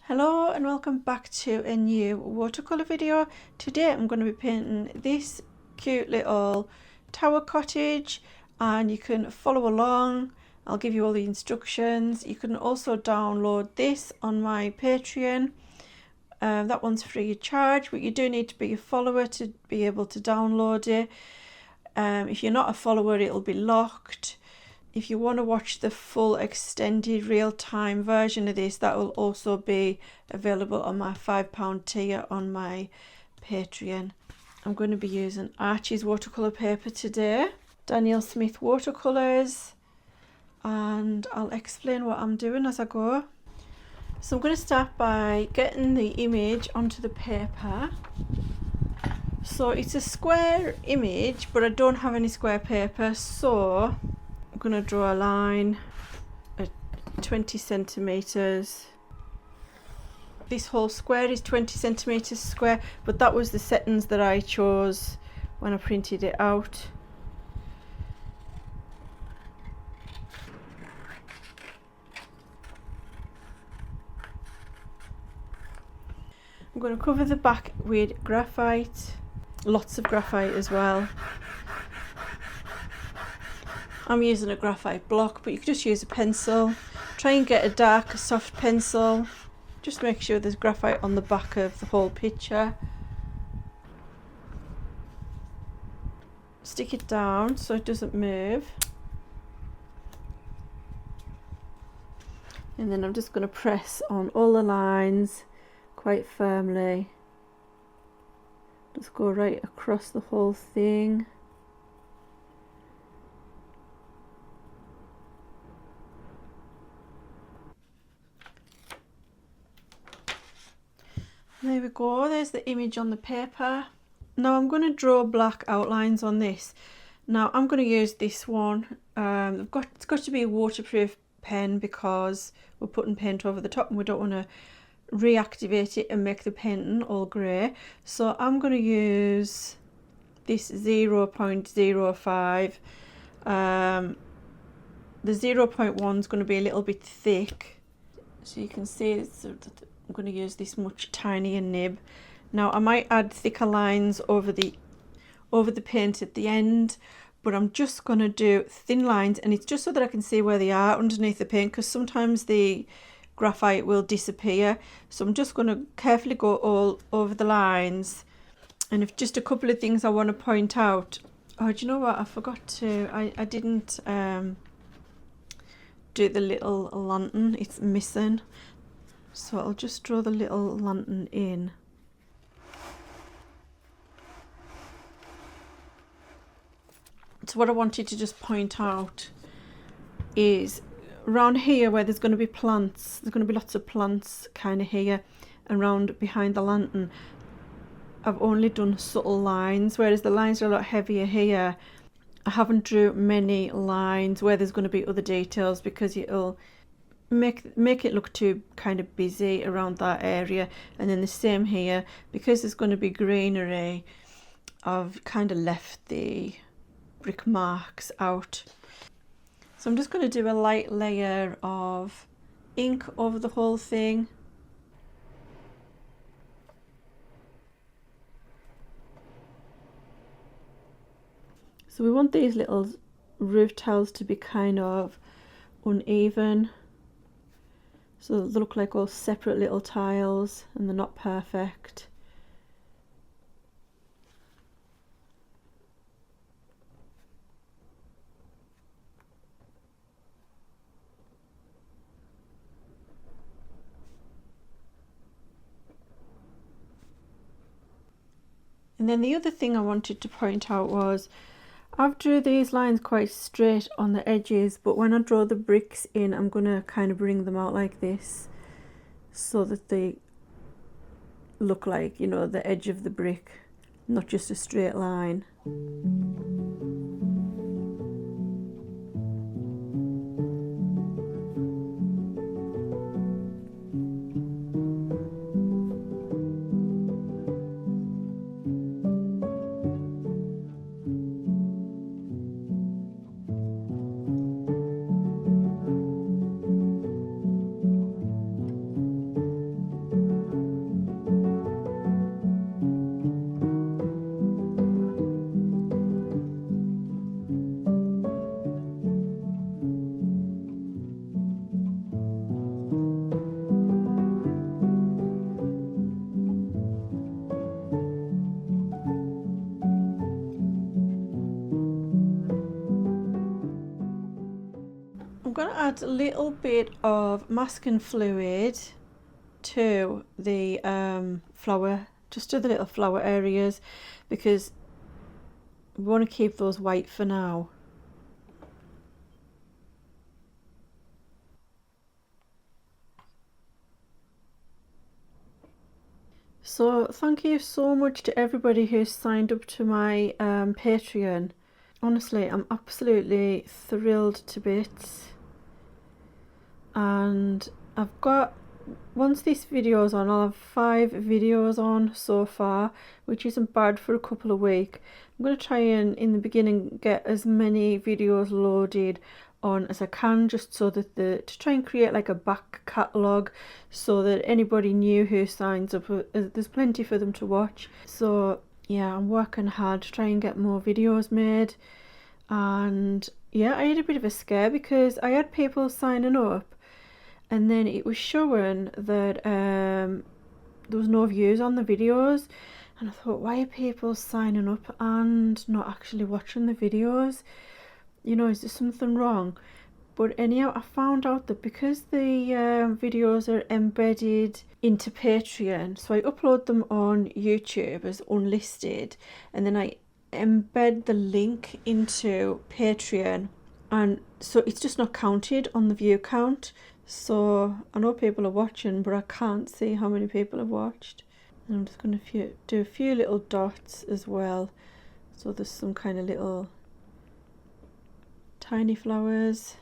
Hello and welcome back to a new watercolour video. Today I'm going to be painting this cute little tower cottage, and you can follow along. I'll give you all the instructions. You can also download this on my Patreon. That one's free of charge, but you do need to be a follower to be able to download it. If you're not a follower, it'll be locked. If you want to watch the full extended real-time version of this, that will also be available on my £5 tier on my Patreon. I'm going to be using Archie's watercolour paper today, Daniel Smith watercolours, and I'll explain what I'm doing as I go. So I'm going to start by getting the image onto the paper. So it's a square image, but I don't have any square paper, so I'm going to draw a line at 20 centimetres. This whole square is 20 centimetres square, but that was the settings that I chose when I printed it out. I'm going to cover the back with graphite, lots of graphite as well. I'm using a graphite block, but you could just use a pencil. Try and get a dark, soft pencil. Just make sure there's graphite on the back of the whole picture. Stick it down so it doesn't move. And then I'm just going to press on all the lines quite firmly. Just go right across the whole thing. There we go, there's the image on the paper. Now I'm going to draw black outlines on this. Now I'm going to use this one. It's got to be a waterproof pen because we're putting paint over the top and we don't want to reactivate it and make the painting all grey. So I'm going to use this 0.05. The 0.1 is going to be a little bit thick, so you can see it's, I'm going to use this much tinier nib. Now I might add thicker lines over the paint at the end, but I'm just going to do thin lines, and it's just so that I can see where they are underneath the paint, because sometimes the graphite will disappear. So I'm just going to carefully go all over the lines. And if just a couple of things I want to point out. Oh, do you know what? I forgot to, I didn't do the little lantern. It's missing. So I'll just draw the little lantern in. So what I wanted to just point out is around here where there's going to be plants, there's going to be lots of plants kind of here, and round behind the lantern I've only done subtle lines, whereas the lines are a lot heavier here. I haven't drew many lines where there's going to be other details, because it'll make it look too kind of busy around that area. And then the same here, because there's going to be greenery, I've kind of left the brick marks out. So I'm just going to do a light layer of ink over the whole thing. So we want these little roof tiles to be kind of uneven, so they look like all separate little tiles and they're not perfect. And then the other thing I wanted to point out was I've drew these lines quite straight on the edges, but when I draw the bricks in, I'm going to kind of bring them out like this so that they look like, you know, the edge of the brick, not just a straight line. add a little bit of masking fluid to the flower, just to the little flower areas, because we want to keep those white for now. So thank you so much to everybody who's signed up to my Patreon. Honestly, I'm absolutely thrilled to bits. And I've got, once this video is on, I'll have 5 videos on so far, which isn't bad for a couple of weeks. I'm going to try and, in the beginning, get as many videos loaded on as I can, just so that to try and create like a back catalogue, so that anybody new who signs up, there's plenty for them to watch. So yeah, I'm working hard to try and get more videos made. And yeah, I had a bit of a scare because I had people signing up and then it was showing that there was no views on the videos, and I thought, why are people signing up and not actually watching the videos? You know, is there something wrong? But anyhow, I found out that because the videos are embedded into Patreon, so I upload them on YouTube as unlisted, and then I embed the link into Patreon, and so it's just not counted on the view count. So I know people are watching, but I can't see how many people have watched. And I'm just going to do a few little dots as well, so there's some kind of little tiny flowers.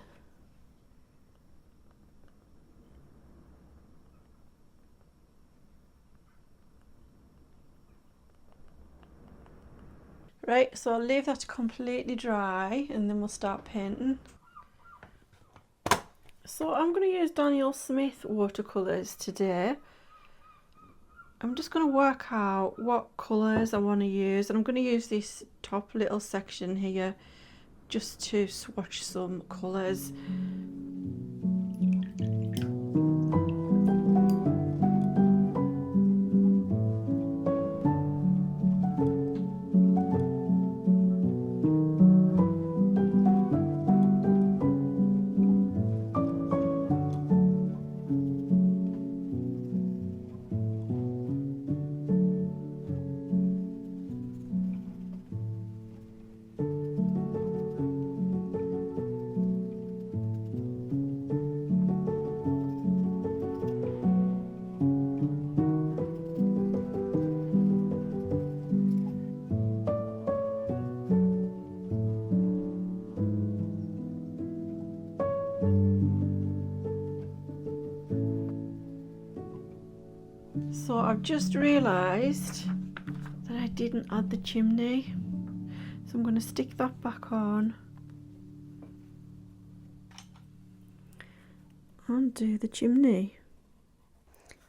Right, so I'll leave that completely dry and then we'll start painting. So I'm going to use Daniel Smith watercolours today. I'm just going to work out what colours I want to use, and I'm going to use this top little section here just to swatch some colours. So I've just realised that I didn't add the chimney, so I'm going to stick that back on and do the chimney.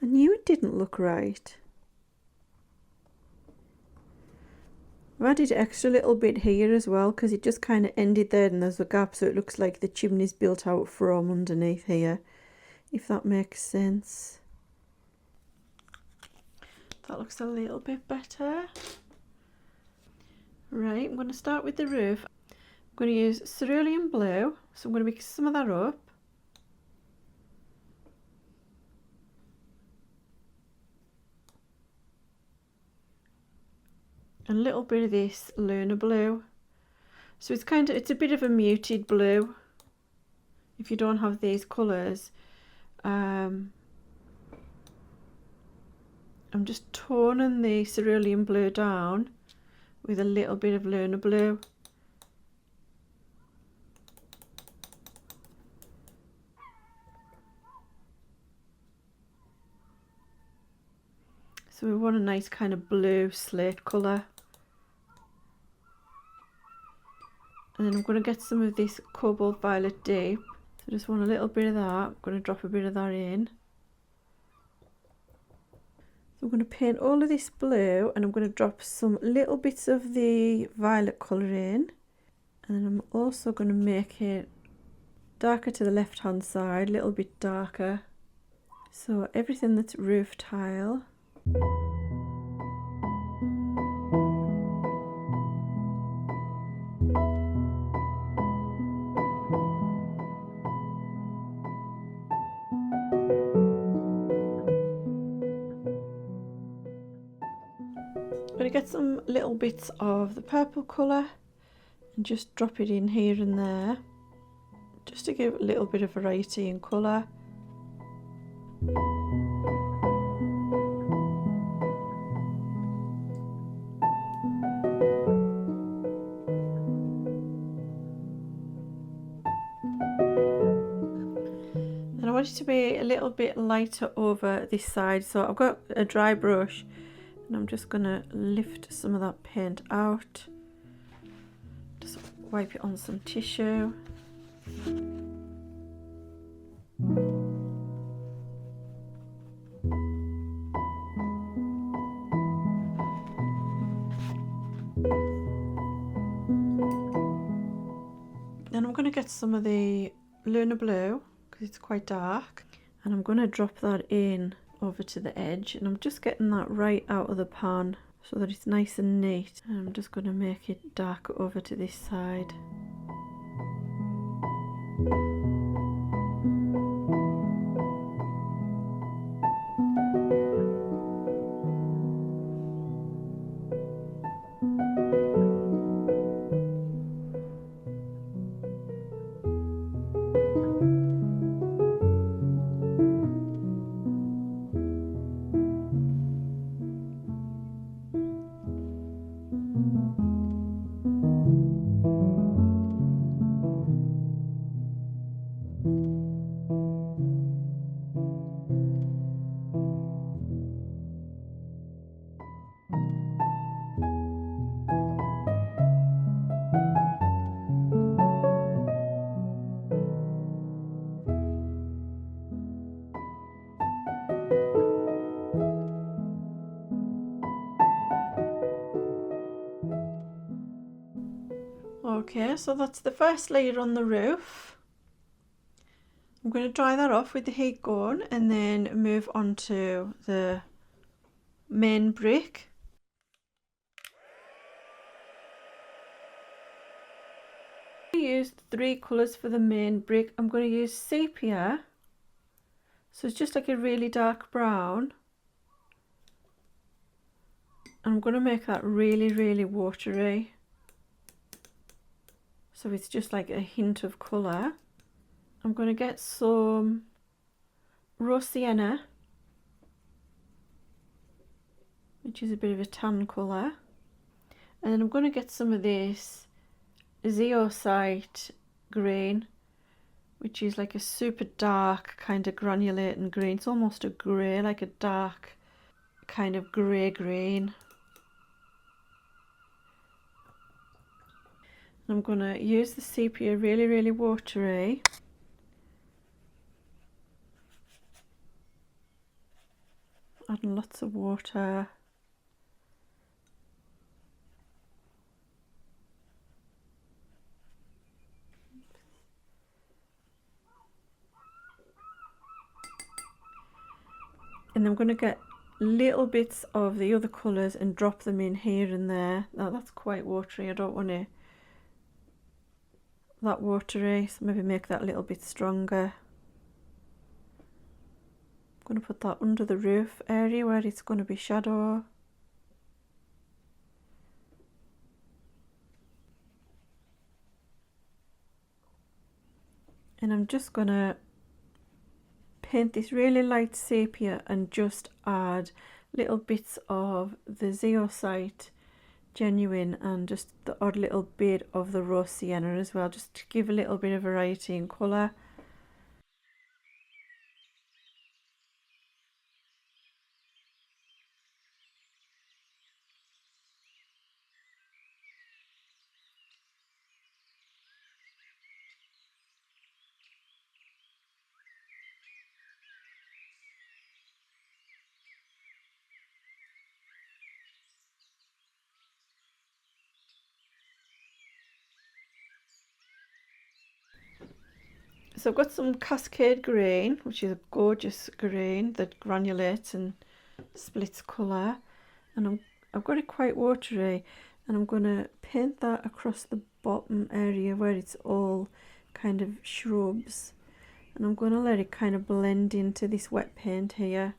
I knew it didn't look right. I've added an extra little bit here as well because it just kind of ended there and there's a gap, so it looks like the chimney's built out from underneath here, if that makes sense. That looks a little bit better. Right, I'm going to start with the roof. I'm going to use Cerulean Blue, so I'm going to mix some of that up. A little bit of this Lunar Blue. So it's a bit of a muted blue if you don't have these colours. I'm just toning the Cerulean Blue down with a little bit of Lunar Blue. So we want a nice kind of blue slate colour. And then I'm going to get some of this Cobalt Violet Deep. So I just want a little bit of that. I'm going to drop a bit of that in. So I'm going to paint all of this blue, and I'm going to drop some little bits of the violet colour in. And then I'm also going to make it darker to the left hand side, a little bit darker. So everything that's roof tile. I'm going to get some little bits of the purple colour and just drop it in here and there, just to give a little bit of variety in colour. And I want it to be a little bit lighter over this side, so I've got a dry brush and I'm just going to lift some of that paint out. Just wipe it on some tissue. Then I'm going to get some of the Lunar Blue, because it's quite dark, and I'm going to drop that in over to the edge, and I'm just getting that right out of the pan so that it's nice and neat. And I'm just going to make it dark over to this side. Okay, so that's the first layer on the roof. I'm going to dry that off with the heat gun and then move on to the main brick. I'm going to use 3 colours for the main brick. I'm going to use Sepia, so it's just like a really dark brown. And I'm going to make that really, really watery. So it's just like a hint of colour. I'm going to get some raw sienna, which is a bit of a tan colour. And then I'm going to get some of this Zoisite Green, which is like a super dark kind of granulating green. It's almost a grey, like a dark kind of grey green. I'm going to use the sepia really, really watery. Adding lots of water. And I'm going to get little bits of the other colours and drop them in here and there. Now that's quite watery, I don't want it that watery, so maybe make that a little bit stronger. I'm going to put that under the roof area where it's going to be shadow. And I'm just going to paint this really light sepia and just add little bits of the Zoisite Genuine and just the odd little bit of the raw sienna as well, just to give a little bit of variety in colour. So I've got some Cascade Green, which is a gorgeous green that granulates and splits colour, and I've got it quite watery, and I'm going to paint that across the bottom area where it's all kind of shrubs, and I'm going to let it kind of blend into this wet paint here.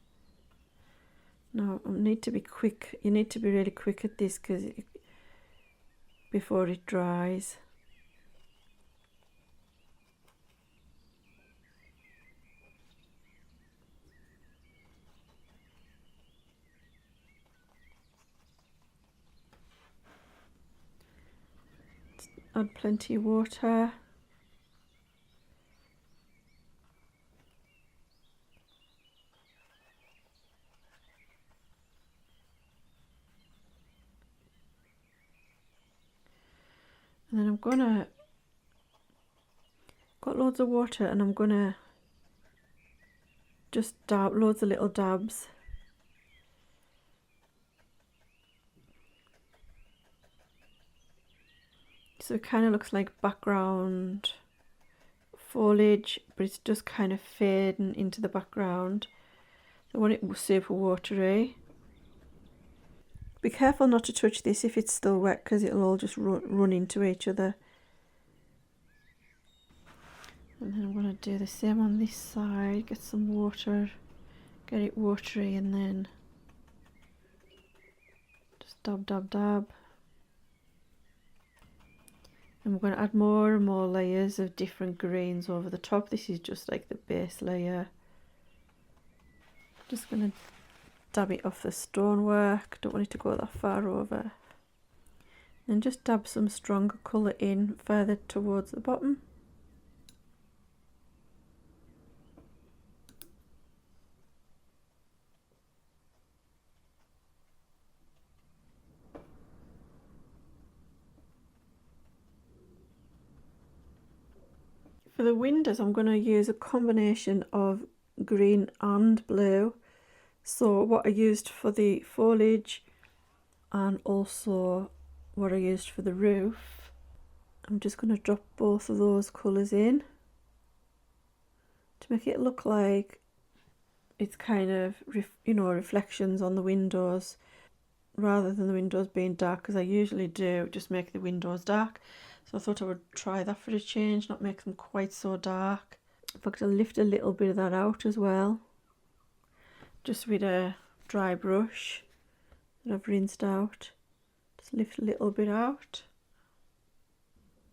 Now I need to be quick. You need to be really quick at this before it dries. Add plenty of water. And then I'm got loads of water, and I'm gonna just dab loads of little dabs. So it kind of looks like background foliage, but it's just kind of fading into the background. I want it super watery. Be careful not to touch this if it's still wet, because it'll all just run into each other. And then I'm going to do the same on this side, get some water, get it watery, and then just dab, dab, dab. And we're going to add more and more layers of different greens over the top. This is just like the base layer. Just going to dab it off the stonework, don't want it to go that far over. And just dab some stronger colour in further towards the bottom. For the windows, I'm going to use a combination of green and blue. So what I used for the foliage and also what I used for the roof, I'm just going to drop both of those colours in to make it look like it's kind of, reflections on the windows rather than the windows being dark, because I usually do just make the windows dark. So I thought I would try that for a change, not make them quite so dark. In fact, I'll lift a little bit of that out as well, just with a dry brush that I've rinsed out. Just lift a little bit out.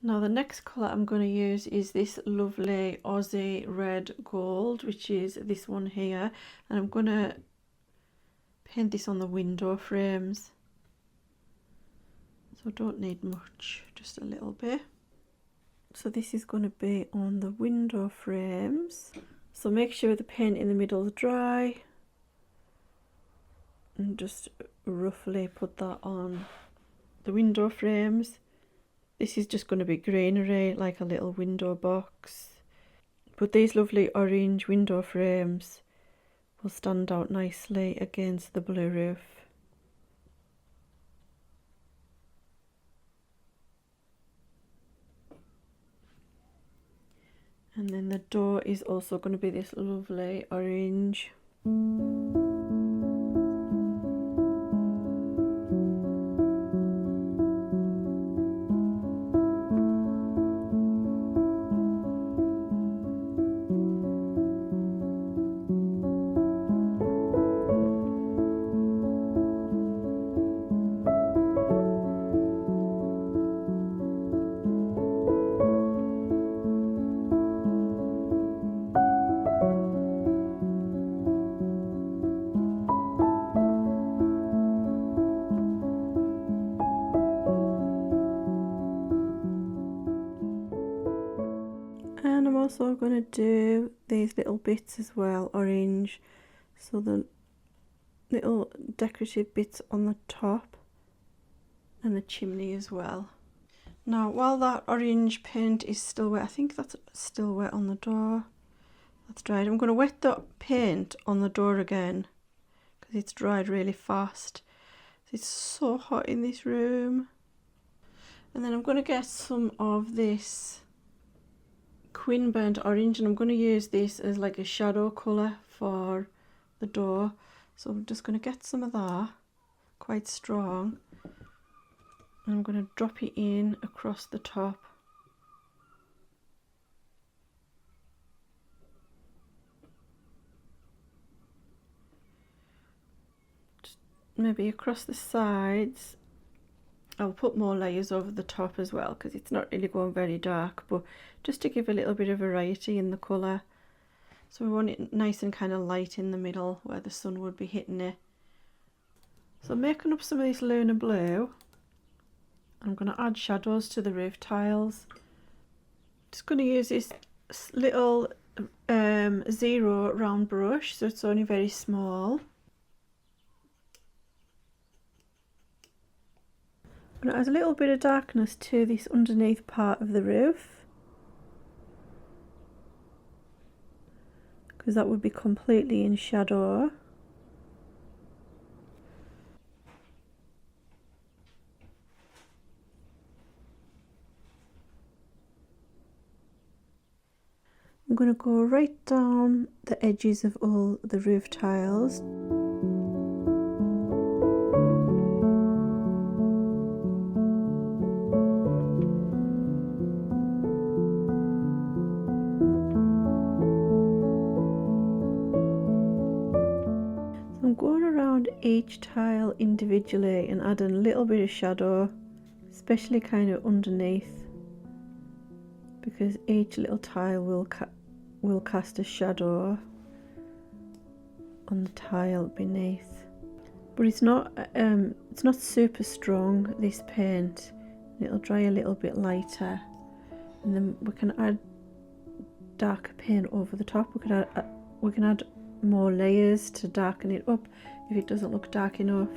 Now the next colour I'm going to use is this lovely Aussie Red Gold, which is this one here, and I'm going to paint this on the window frames. So I don't need much, just a little bit. So this is going to be on the window frames. So make sure the paint in the middle is dry, and just roughly put that on the window frames. This is just going to be greenery, like a little window box. But these lovely orange window frames will stand out nicely against the blue roof. And then the door is also going to be this lovely orange. And I'm also going to do these little bits as well, orange, so the little decorative bits on the top and the chimney as well. Now while that orange paint is still wet, I think that's still wet on the door, that's dried. I'm going to wet the paint on the door again because it's dried really fast. It's so hot in this room. And then I'm going to get some of this Quin burnt orange, and I'm going to use this as like a shadow colour for the door. So I'm just going to get some of that, quite strong, and I'm going to drop it in across the top. maybe across the sides. I'll put more layers over the top as well because it's not really going very dark, but just to give a little bit of variety in the colour. So we want it nice and kind of light in the middle where the sun would be hitting it. So I'm making up some of this Lunar Blue. I'm going to add shadows to the roof tiles. Just going to use this little 0 round brush, so it's only very small. I'm going to add a little bit of darkness to this underneath part of the roof, because that would be completely in shadow. I'm going to go right down the edges of all the roof tiles. So I'm going around each tile individually and adding a little bit of shadow, especially kind of underneath, because each little tile will cast a shadow on the tile beneath. But it's not super strong, this paint. It'll dry a little bit lighter, and then we can add darker paint over the top. We can add more layers to darken it up if it doesn't look dark enough.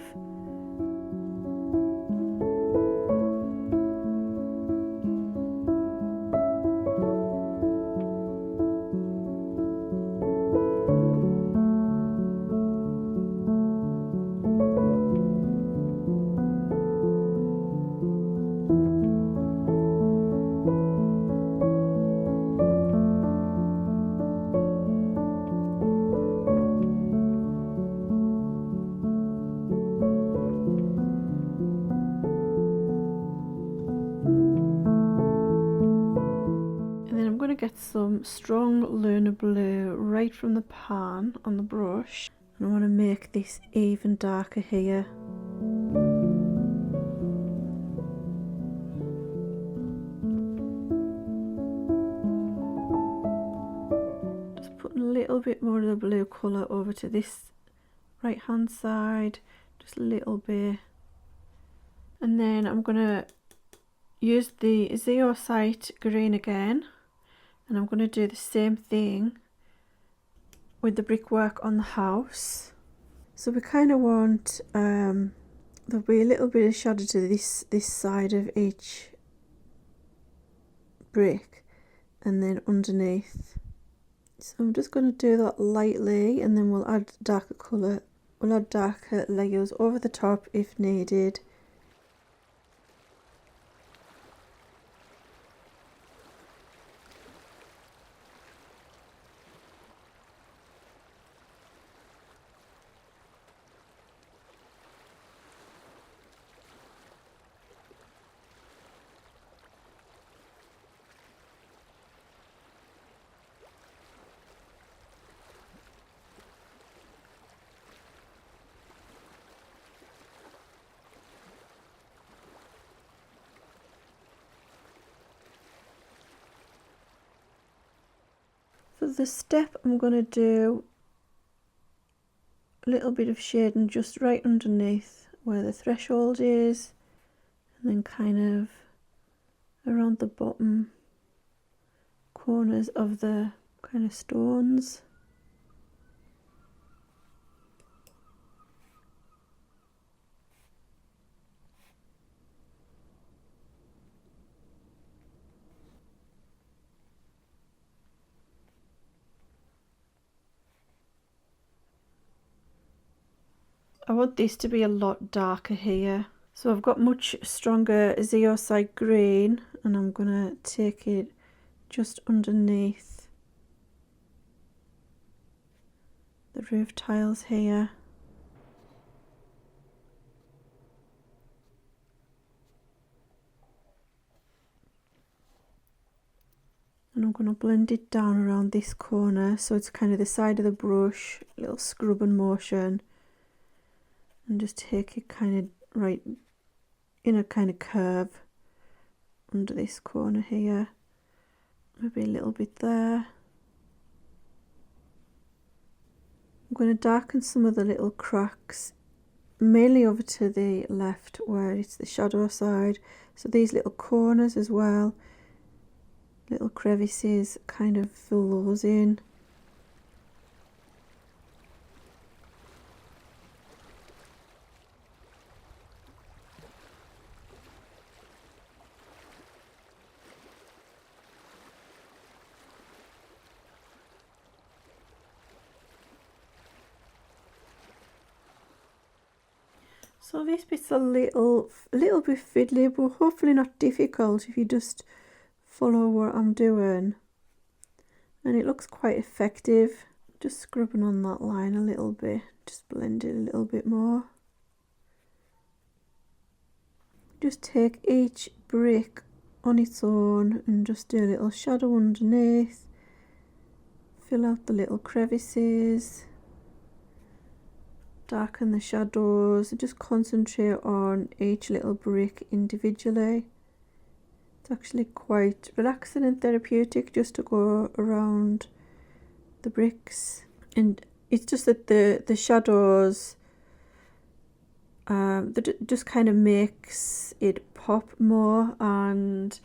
Get some strong Lunar Blue right from the pan on the brush, and I want to make this even darker here. Just putting a little bit more of the blue colour over to this right hand side, just a little bit, and then I'm going to use the Zoisite Green again. And I'm going to do the same thing with the brickwork on the house. So we kind of want there'll be a little bit of shadow to this side of each brick, and then underneath. So I'm just going to do that lightly, and then we'll add darker colour. We'll add darker layers over the top if needed. For the step, I'm going to do a little bit of shading just right underneath where the threshold is, and then kind of around the bottom corners of the kind of stones. I want this to be a lot darker here, so I've got much stronger Zoisite Green, and I'm going to take it just underneath the roof tiles here. And I'm going to blend it down around this corner, so it's kind of the side of the brush, a little scrubbing motion. and just take it kind of right in a kind of curve under this corner here, maybe a little bit there. I'm going to darken some of the little cracks, mainly over to the left where it's the shadow side, so these little corners as well, little crevices, kind of fill those in. So this bit's a little bit fiddly, but hopefully not difficult if you just follow what I'm doing. And it looks quite effective. Just scrubbing on that line a little bit, just blend it a little bit more. Just take each brick on its own and just do a little shadow underneath. Fill out the little crevices. Darken the shadows and just concentrate on each little brick individually. It's actually quite relaxing and therapeutic just to go around the bricks, and it's just that the shadows that just kind of makes it pop more, and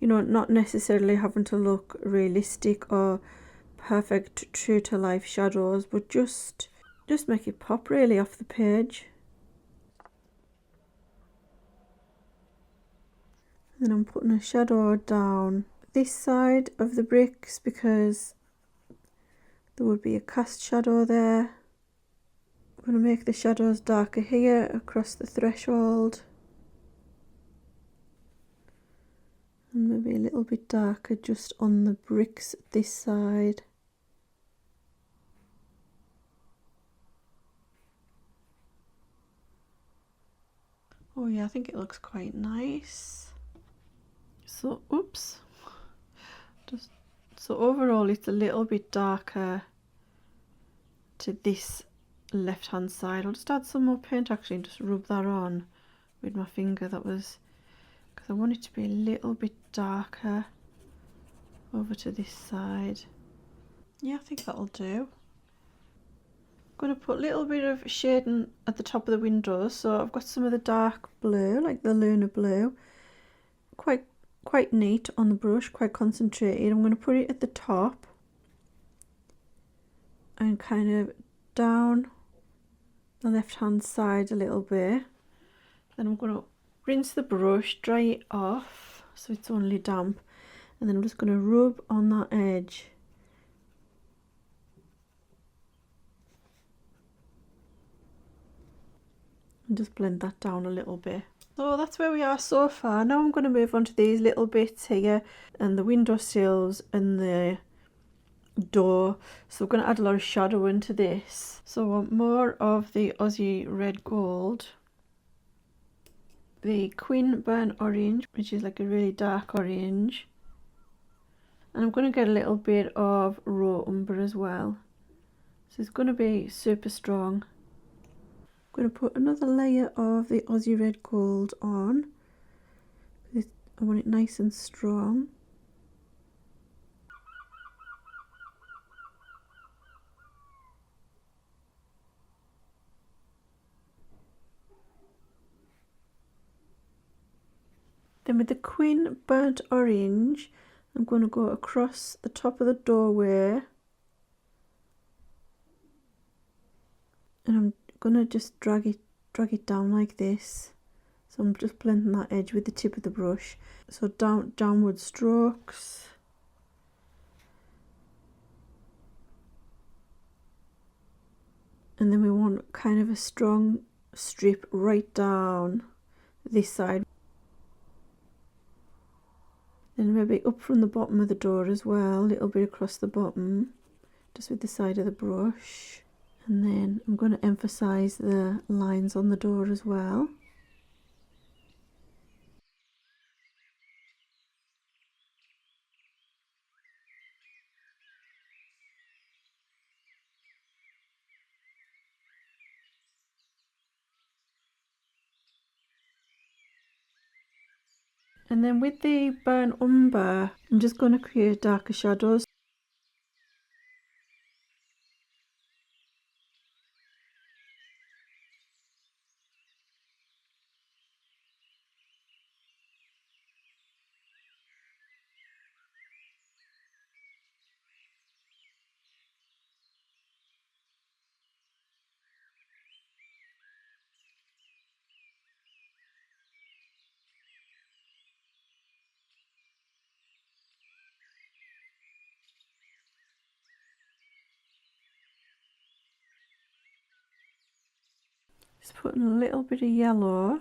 you know, not necessarily having to look realistic or perfect true to life shadows, but just make it pop really off the page. And then I'm putting a shadow down this side of the bricks because there would be a cast shadow there. I'm going to make the shadows darker here across the threshold, and maybe a little bit darker just on the bricks this side. Oh yeah, I think it looks quite nice. So, oops. So overall it's a little bit darker to this left hand side. I'll just add some more paint actually and just rub that on with my finger. That was because I want it to be a little bit darker over to this side. Yeah, I think that'll do. I'm going to put a little bit of shading at the top of the windows, so I've got some of the dark blue, like the Lunar Blue, quite neat on the brush, quite concentrated. I'm going to put it at the top and kind of down the left hand side a little bit. Then I'm going to rinse the brush, dry it off so it's only damp, and then I'm just going to rub on that edge. And just blend that down a little bit. So that's where we are so far. Now I'm going to move on to these little bits here and the windowsills and the door. So we're going to add a lot of shadow into this. So I want more of the Aussie Red Gold, the Quin Burnt Orange, which is like a really dark orange, and I'm going to get a little bit of raw umber as well. So it's going to be super strong. I'm going to put another layer of the Aussie Red Gold on. I want it nice and strong. Then with the Quin Burnt Orange, I'm going to go across the top of the doorway, and I'm going to just drag it down like this. So I'm just blending that edge with the tip of the brush. So downward strokes. And then we want kind of a strong strip right down this side. Then maybe up from the bottom of the door as well, a little bit across the bottom, just with the side of the brush. And then I'm going to emphasize the lines on the door as well. And then with the burnt umber, I'm just going to create darker shadows. Just putting a little bit of yellow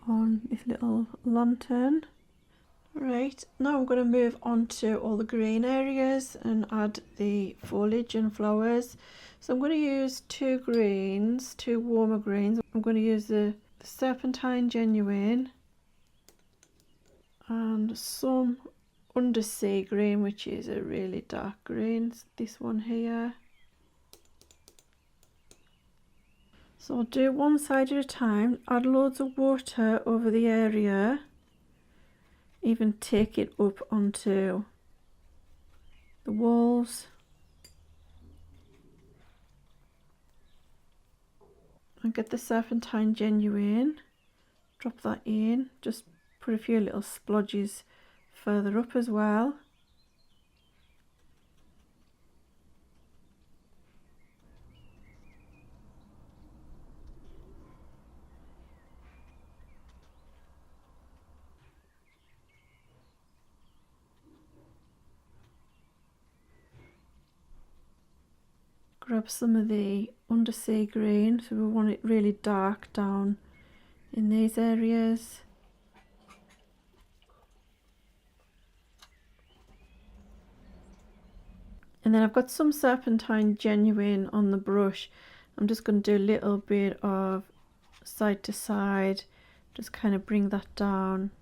on this little lantern. Right, now I'm going to move on to all the green areas and add the foliage and flowers. So I'm going to use two greens, two warmer greens. I'm going to use the Serpentine Genuine and some Undersea Green, which is a really dark green, this one here. So I'll do one side at a time, add loads of water over the area, even take it up onto the walls. And get the Serpentine Genuine, drop that in, just put a few little splodges further up as well. Grab some of the Undersea Green, so we want it really dark down in these areas. And then I've got some Serpentine Genuine on the brush. I'm just going to do a little bit of side to side, just kind of bring that down.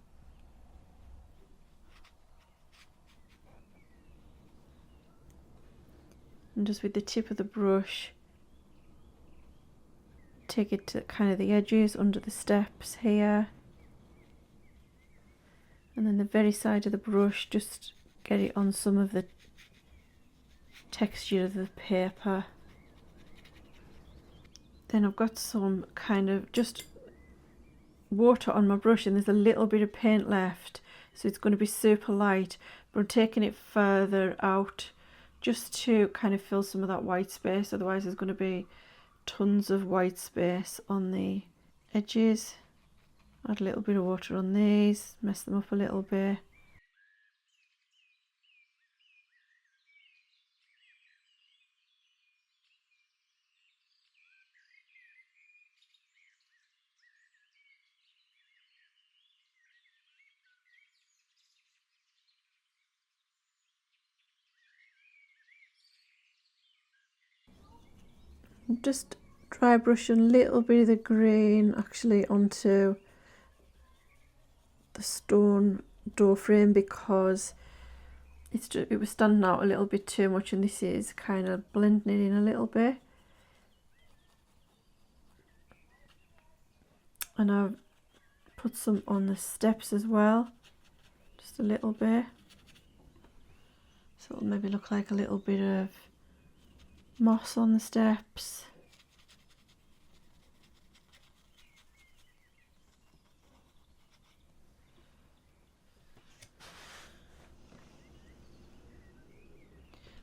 And just with the tip of the brush, take it to kind of the edges under the steps here. And then the very side of the brush, just get it on some of the texture of the paper. Then I've got some kind of just water on my brush and there's a little bit of paint left, so it's going to be super light, but I'm taking it further out just to kind of fill some of that white space, otherwise there's going to be tons of white space on the edges. Add a little bit of water on these, mess them up a little bit. Just dry brushing a little bit of the green actually onto the stone door frame because it was standing out a little bit too much, and this is kind of blending it in a little bit. And I've put some on the steps as well, just a little bit, so it'll maybe look like a little bit of moss on the steps.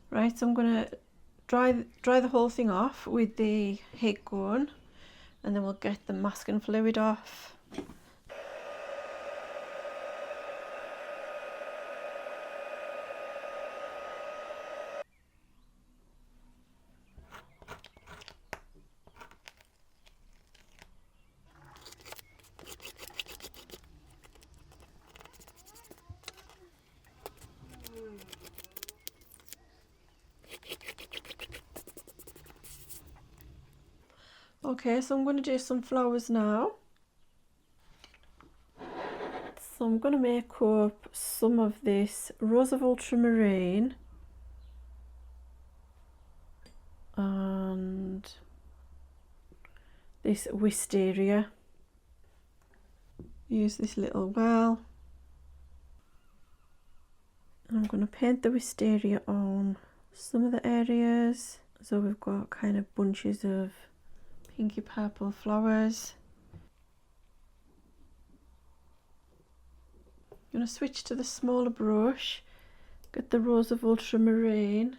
Right, so I'm going to dry the whole thing off with the heat gun, and then we'll get the masking fluid off. Okay, so I'm going to do some flowers now. So I'm going to make up some of this Rose of Ultramarine and this Wisteria. use this little well. And I'm going to paint the wisteria on some of the areas. So we've got kind of bunches of pinky purple flowers. I'm going to switch to the smaller brush, get the rose of ultramarine,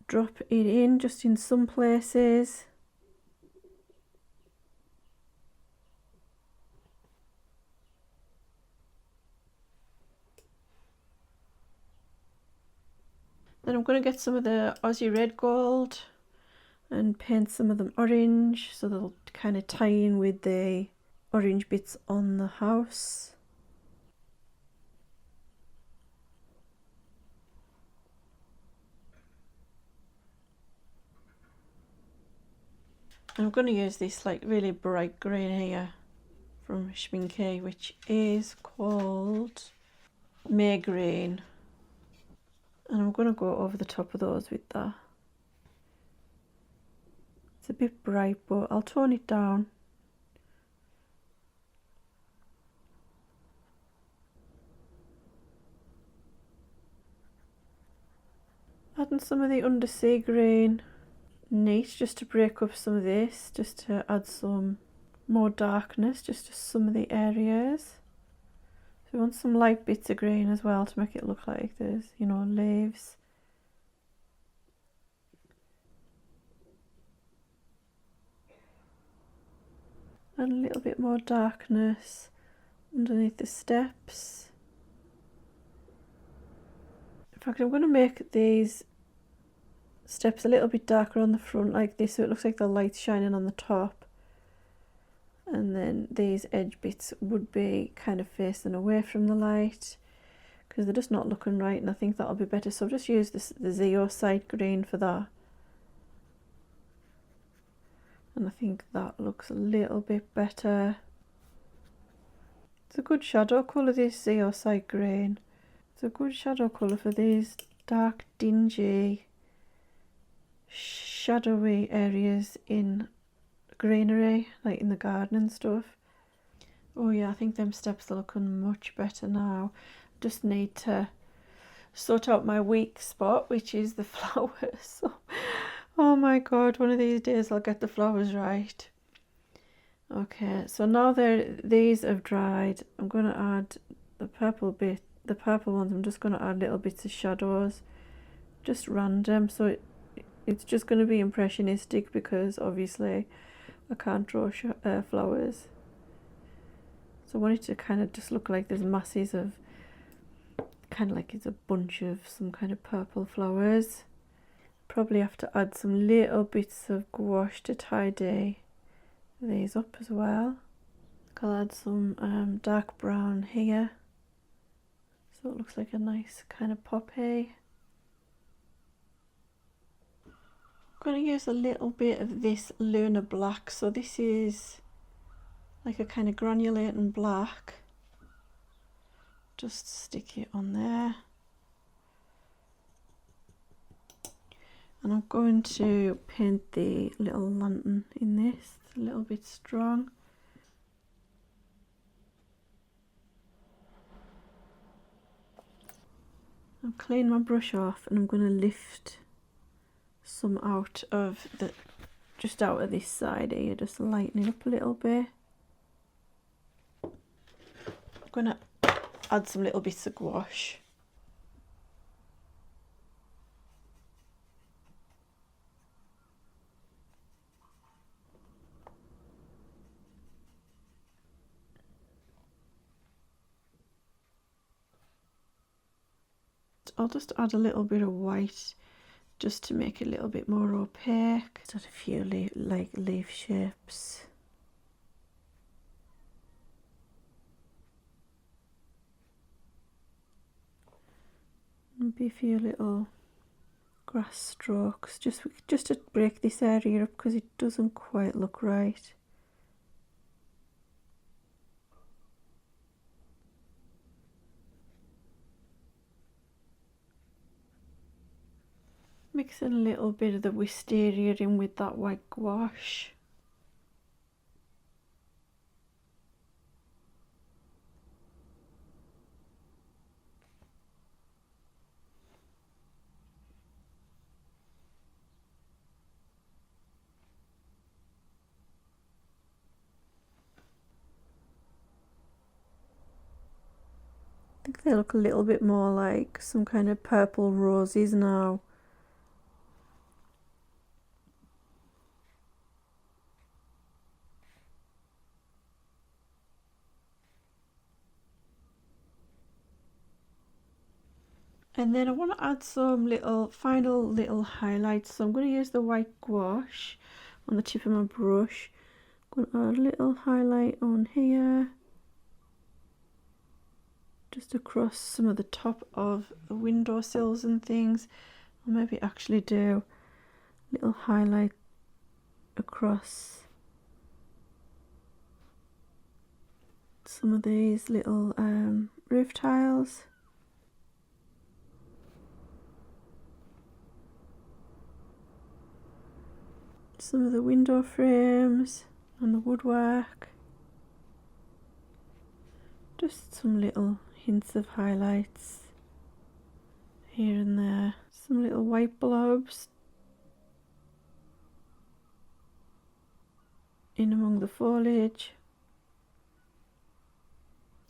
drop it in just in some places. Then I'm going to get some of the Aussie Red Gold and paint some of them orange, so they'll kind of tie in with the orange bits on the house. And I'm going to use this like really bright green here from Schmincke, which is called May Green. And I'm going to go over the top of those with that. It's a bit bright, but I'll tone it down. Adding some of the Undersea Green. Neat, just to break up some of this, just to add some more darkness just to some of the areas. So we want some light bits of green as well to make it look like there's, you know, leaves. And a little bit more darkness underneath the steps. In fact, I'm going to make these steps a little bit darker on the front like this, so it looks like the light's shining on the top. And then these edge bits would be kind of facing away from the light because they're just not looking right, and I think that'll be better. So I'll just use the Zoisite Green for that. And I think that looks a little bit better. It's a good shadow colour, this Zoisite Green. It's a good shadow colour for these dark, dingy, shadowy areas in greenery, like in the garden and stuff. Oh yeah, I think them steps are looking much better now. Just need to sort out my weak spot, which is the flowers. Oh my god, one of these days I'll get the flowers right. Okay, so now these have dried, I'm going to add the purple bit, the purple ones. I'm just going to add little bits of shadows, just random, so it's just going to be impressionistic because obviously I can't draw flowers. So I want it to kind of just look like there's masses of, kind of like it's a bunch of some kind of purple flowers. Probably have to add some little bits of gouache to tidy these up as well. I'll add some dark brown here, so it looks like a nice kind of poppy. I'm going to use a little bit of this Lunar Black, so this is like a kind of granulating black. Just stick it on there. And I'm going to paint the little lantern in this. It's a little bit strong. I'll clean my brush off and I'm going to lift some out of the, just out of this side here, just lighten it up a little bit. I'm going to add some little bits of gouache. I'll just add a little bit of white just to make it a little bit more opaque. Just add a few leaf shapes. Maybe a few little grass strokes just to break this area up because it doesn't quite look right. Mixing a little bit of the wisteria in with that white gouache. think they look a little bit more like some kind of purple roses now. And then I want to add some final little highlights. So I'm going to use the white gouache on the tip of my brush. I'm going to add a little highlight on here, just across some of the top of the windowsills and things. Or maybe actually do a little highlight across some of these little roof tiles. Some of the window frames and the woodwork. Just some little hints of highlights here and there. Some little white blobs in among the foliage.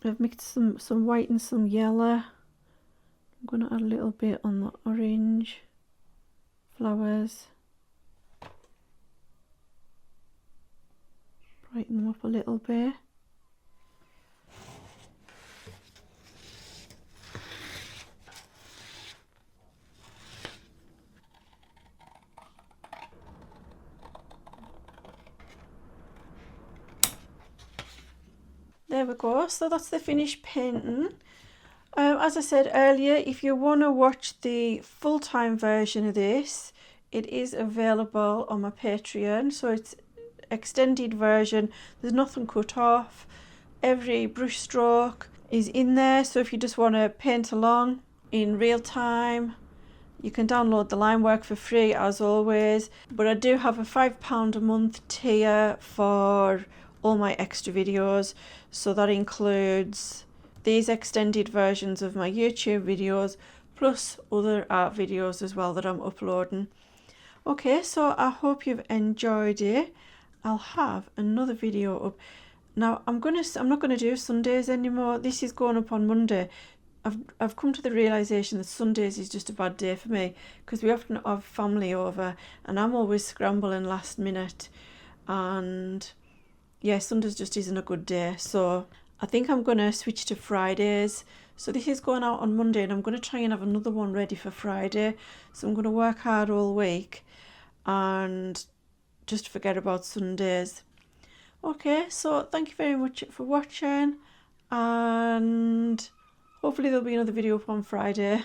I've mixed some white and some yellow. I'm going to add a little bit on the orange flowers. Brighten them up a little bit. There we go, so that's the finished painting. As I said earlier, if you want to watch the full-time version of this, it is available on my Patreon, so it's extended version. There's nothing cut off. Every brush stroke is in there, so if you just want to paint along in real time, you can download the line work for free as always. But I do have a £5 a month tier for all my extra videos, so that includes these extended versions of my YouTube videos plus other art videos as well that I'm uploading. Okay, so I hope you've enjoyed it. I'll have another video up. Now I'm not gonna do Sundays anymore. This is going up on Monday. I've come to the realization that Sundays is just a bad day for me because we often have family over and I'm always scrambling last minute, and yeah, Sundays just isn't a good day. So I think I'm gonna switch to Fridays. So this is going out on Monday and I'm gonna try and have another one ready for Friday. So I'm gonna work hard all week and just forget about Sundays. Okay, so thank you very much for watching, and hopefully there'll be another video up on Friday.